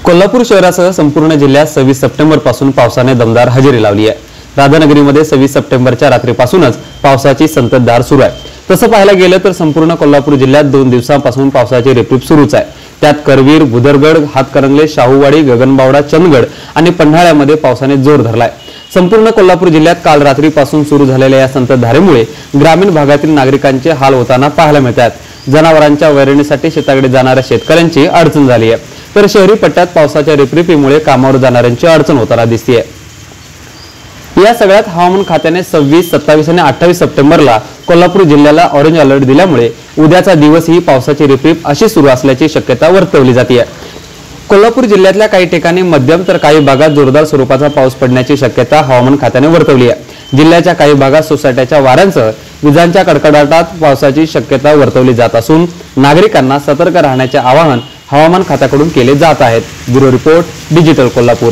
कोल्हापूर शहरासह संपूर्ण जिल्ह्यात 26 सप्टेंबर पासून पावसाने दमदार हजेरी लावली आहे। राधानगरीमध्ये 26 सप्टेंबरच्या रात्रीपासूनच पावसाची संततधार सुरू आहे। तसं पाहायला गेलं तर संपूर्ण कोल्हापूर जिल्ह्यात 2 दिवसांपासून पावसाची रिपरिप सुरूच आहे। त्यात करवीर, बुदरगड, हातकणंगले, शाहूवाडी, गगनबावडा, चंदगड आणि पन्हाळ्यामध्ये पावसाने जोर धरलाय। संपूर्ण कोल्हापूर जिल्ह्यात काल रात्रीपासून सुरू झालेल्या या संततधारेमुळे ग्रामीण भागातील नागरिकांचे हाल होताना पाहायला मिळतात। जनावरांच्या वैरणीसाठी शेताकडे जाणाऱ्या शेतकऱ्यांची अडचण झाली आहे, तर शहरी पट्ट्यात पावसाच्या रिपरिपीमुळे कामावर जाणाऱ्यांची अडचण होताना दिसतेय। या सगळ्यात हवामान खात्याने 26, 27 आणि 28 सप्टेंबरला कोल्हापूर जिल्ह्याला ऑरेंज अलर्ट दिल्यामुळे उद्याचा दिवस ही पावसाची रिपरिप अशी सुरू असल्याची शक्यता वर्तवली जाते। कोल्हापूर जिल्ह्यातल्या काही ठिकाणी मध्यम तर काही भागात जोरदार स्वरूपाचा पाऊस पडण्याची शक्यता हवामान खात्याने वर्तवली आहे। जिल्ह्याच्या काही भागात सोसाट्याच्या वाऱ्यांसह विजांच्या कडकडाटात पावसाची शक्यता वर्तवली जात असून नागरिकांना सतर्क राहण्याचे आवाहन हवामान खात्याकडून केले जात आहे। Bureau report, digital Kolhapur.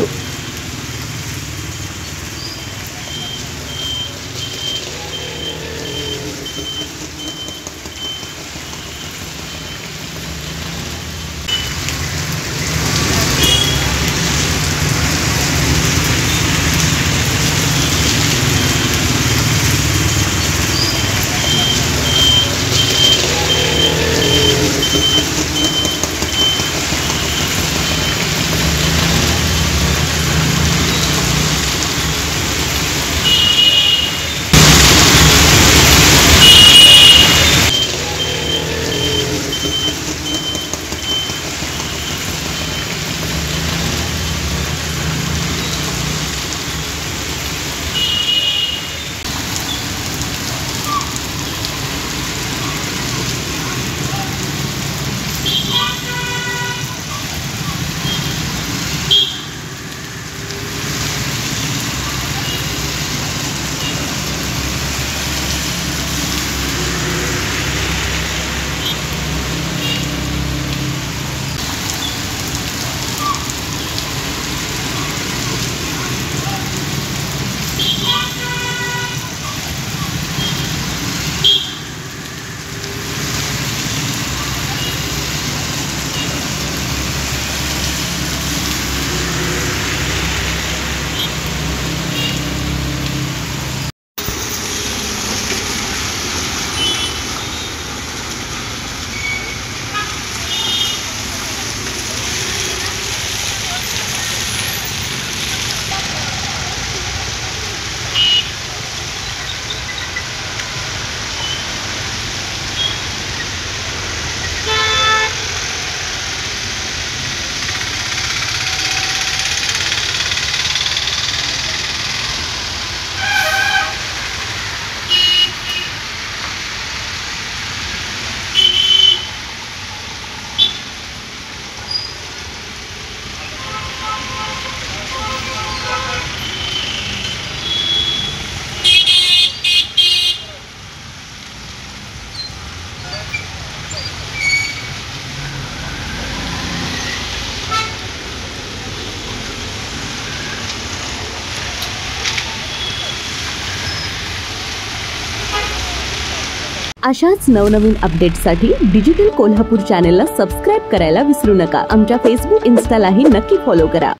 अशाच नवनवीन अपडेट्ससाठी डिजिटल कोल्हापूर चॅनेलला सबस्क्राइब करायला विसरू नका। आमच्या फेसबुक, इन्स्टालाही नक्की फॉलो करा।